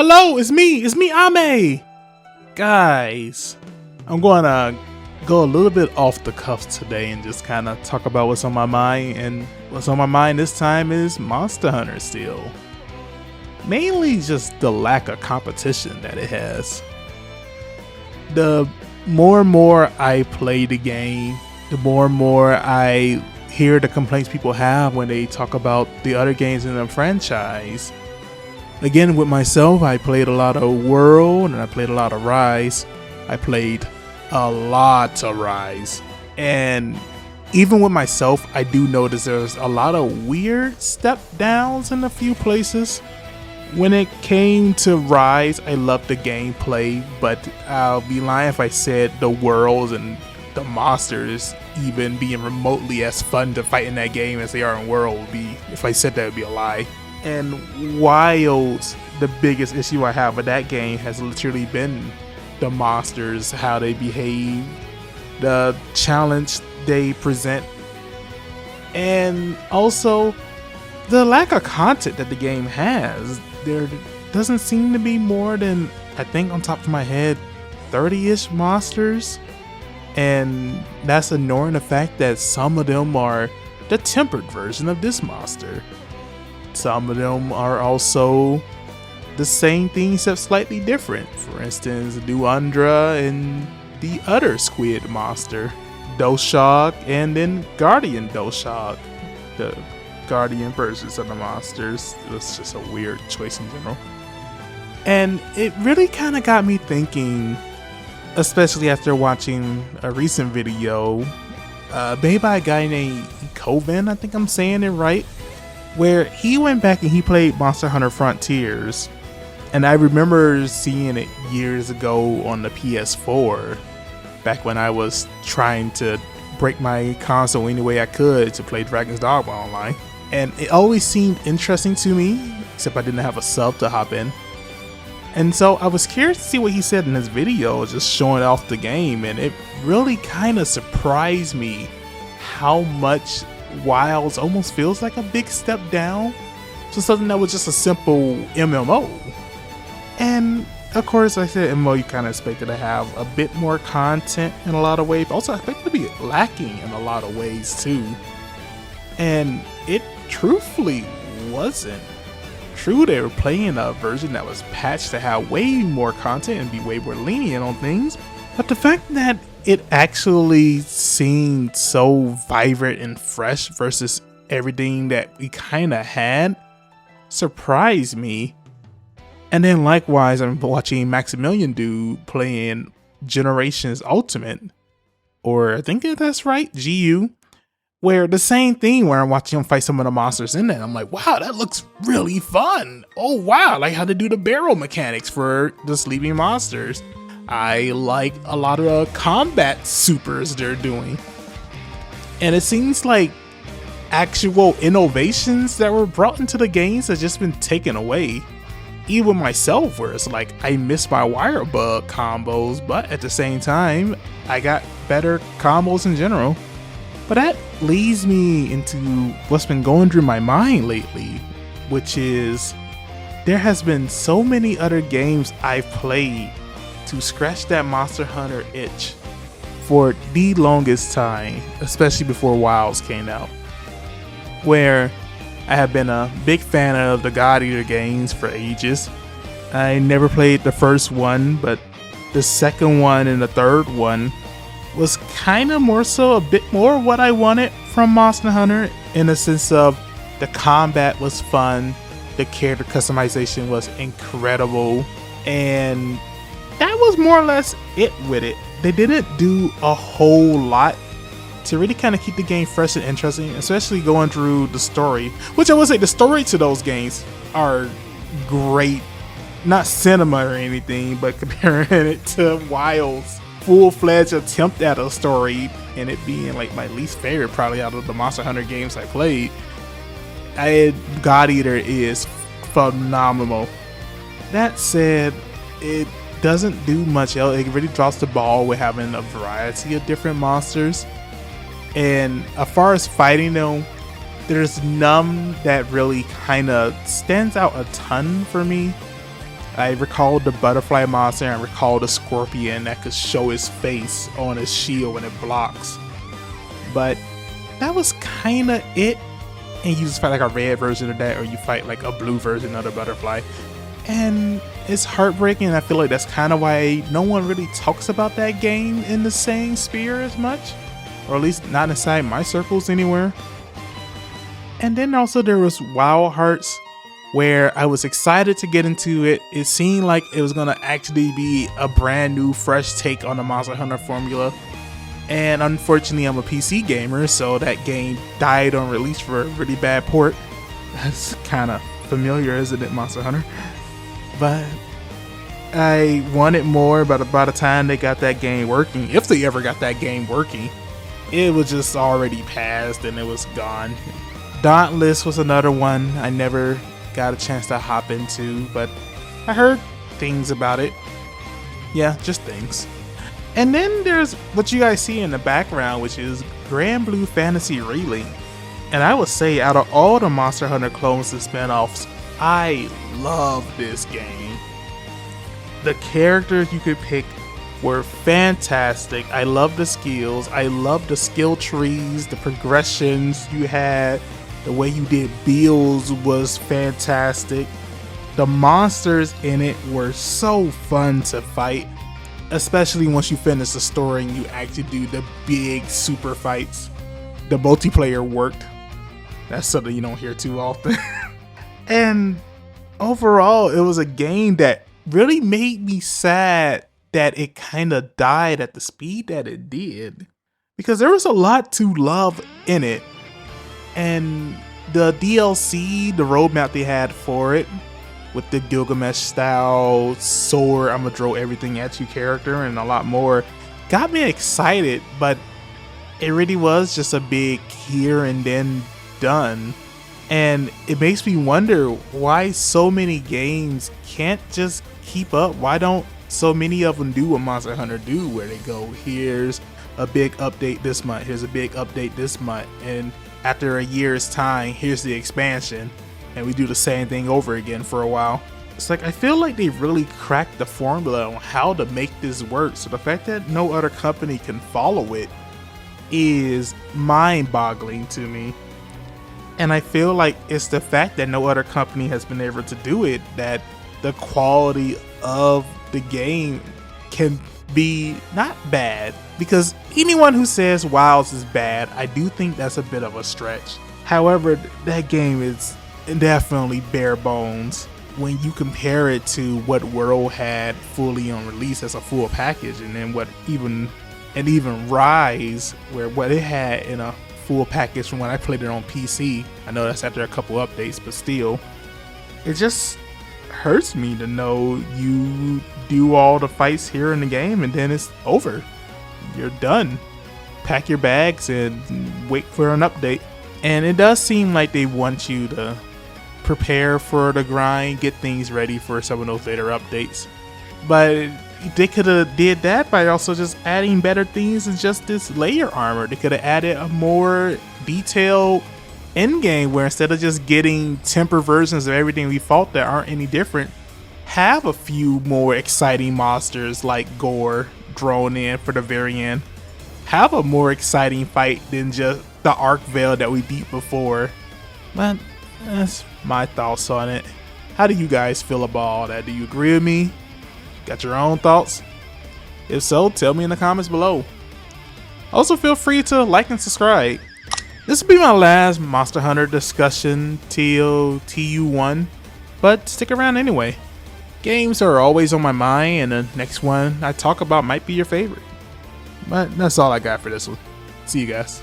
Hello, it's me, Ame! Guys, I'm gonna go a little bit off the cuff today and just kind of talk about what's on my mind, and what's on my mind this time is Monster Hunter still. Mainly just the lack of competition that it has. The more and more I play the game, the more and more I hear the complaints people have when they talk about the other games in the franchise. Again, with myself, I played a lot of World and I played a lot of Rise. I played a lot of Rise. And even with myself, I do notice there's a lot of weird step downs in a few places. When it came to Rise, I loved the gameplay, but I'll be lying if I said the worlds and the monsters even being remotely as fun to fight in that game as they are in World would be, if I said that, would be a lie. And Wilds, the biggest issue I have with that game has literally been the monsters, how they behave, the challenge they present, and also the lack of content that the game has. There doesn't seem to be more than, I think on top of my head, 30-ish monsters, and that's ignoring the fact that some of them are the tempered version of this monster. Some of them are also the same thing except slightly different. For instance, Duandra and the other squid monster, Doshog, and then Guardian Doshog, the Guardian versions of the monsters. It was just a weird choice in general. And it really kind of got me thinking, especially after watching a recent video made by a guy named Coven, I think I'm saying it right, where he went back and he played Monster Hunter Frontiers, and I remember seeing it years ago on the PS4, back when I was trying to break my console any way I could to play Dragon's Dogma online, and it always seemed interesting to me, except I didn't have a sub to hop in. And so I was curious to see what he said in his video, just showing off the game, and it really kind of surprised me how much Wilds almost feels like a big step down to something that was just a simple MMO. And of course, like I said, MMO, you kind of expected to have a bit more content in a lot of ways, but also I expected to be lacking in a lot of ways too. And it truthfully wasn't. True, they were playing a version that was patched to have way more content and be way more lenient on things, but the fact that it actually seemed so vibrant and fresh versus everything that we kind of had surprised me. And then likewise, I'm watching Maximilian Dude playing Generations Ultimate, or I think that's right, GU, where the same thing where I'm watching him fight some of the monsters in that. I'm like, wow, that looks really fun. Oh wow, like how to do the barrel mechanics for the sleeping monsters. I like a lot of the combat supers they're doing. And it seems like actual innovations that were brought into the games have just been taken away. Even myself, where it's like I miss my wire bug combos, but at the same time, I got better combos in general. But that leads me into what's been going through my mind lately, which is there has been so many other games I've played to scratch that Monster Hunter itch for the longest time, especially before Wilds came out, where I have been a big fan of the God Eater games for ages. I never played the first one, but the second one and the third one was kind of more so a bit more what I wanted from Monster Hunter, in the sense of the combat was fun, the character customization was incredible, and that was more or less it with it. They didn't do a whole lot to really kind of keep the game fresh and interesting, especially going through the story, which I would say the story to those games are great. Not cinema or anything, but comparing it to Wild's full-fledged attempt at a story, and it being like my least favorite probably out of the Monster Hunter games I played, God Eater is phenomenal. That said, it doesn't do much else. It really drops the ball with having a variety of different monsters. And as far as fighting them, there's none that really kind of stands out a ton for me. I recalled the butterfly monster and I recalled the scorpion that could show his face on his shield when it blocks. But that was kinda it. And you just fight like a red version of that, or you fight like a blue version of the butterfly. And it's heartbreaking. I feel like that's kind of why no one really talks about that game in the same sphere as much. Or at least not inside my circles anywhere. And then also there was Wild Hearts, where I was excited to get into it. It seemed like it was gonna actually be a brand new, fresh take on the Monster Hunter formula. And unfortunately, I'm a PC gamer, so that game died on release for a really bad port. That's kind of familiar, isn't it, Monster Hunter? But I wanted more, but by the time they got that game working, if they ever got that game working, it was just already past and it was gone. Dauntless was another one I never got a chance to hop into, but I heard things about it. Yeah, just things. And then there's what you guys see in the background, which is Grand Blue Fantasy Relink. And I would say out of all the Monster Hunter clones and spin-offs, I love this game. The characters you could pick were fantastic. I love the skills. I love the skill trees, the progressions you had. The way you did builds was fantastic. The monsters in it were so fun to fight. Especially once you finish the story and you actually do the big super fights. The multiplayer worked. That's something you don't hear too often. And overall, it was a game that really made me sad that it kind of died at the speed that it did. Because there was a lot to love in it. And the DLC, the roadmap they had for it, with the Gilgamesh style sword, I'ma throw everything at you character and a lot more, got me excited, but it really was just a big here and then done. And it makes me wonder why so many games can't just keep up. Why don't so many of them do what Monster Hunter do, where they go, here's a big update this month, here's a big update this month, and after a year's time, here's the expansion. And we do the same thing over again for a while. It's like, I feel like they really cracked the formula on how to make this work. So the fact that no other company can follow it is mind-boggling to me. And I feel like it's the fact that no other company has been able to do it that the quality of the game can be not bad. Because anyone who says WoW's is bad, I do think that's a bit of a stretch. However, that game is definitely bare bones when you compare it to what World had fully on release as a full package, and then even Rise, where what it had in a full package from when I played it on PC. I know that's after a couple updates, but still, it just hurts me to know you do all the fights here in the game and then it's over. You're done. Pack your bags and wait for an update. And it does seem like they want you to prepare for the grind, get things ready for some of those later updates. But they could have did that by also just adding better things than just this layer armor. They could have added a more detailed end game where instead of just getting temper versions of everything we fought that aren't any different, have a few more exciting monsters like Gore thrown in for the very end. Have a more exciting fight than just the Arc Veil that we beat before. But that's my thoughts on it. How do you guys feel about all that? Do you agree with me? Got your own thoughts? If so, tell me in the comments below. Also, feel free to like and subscribe. This will be my last Monster Hunter discussion till TU1, but stick around anyway. Games are always on my mind, and the next one I talk about might be your favorite. But that's all I got for this one. See you guys.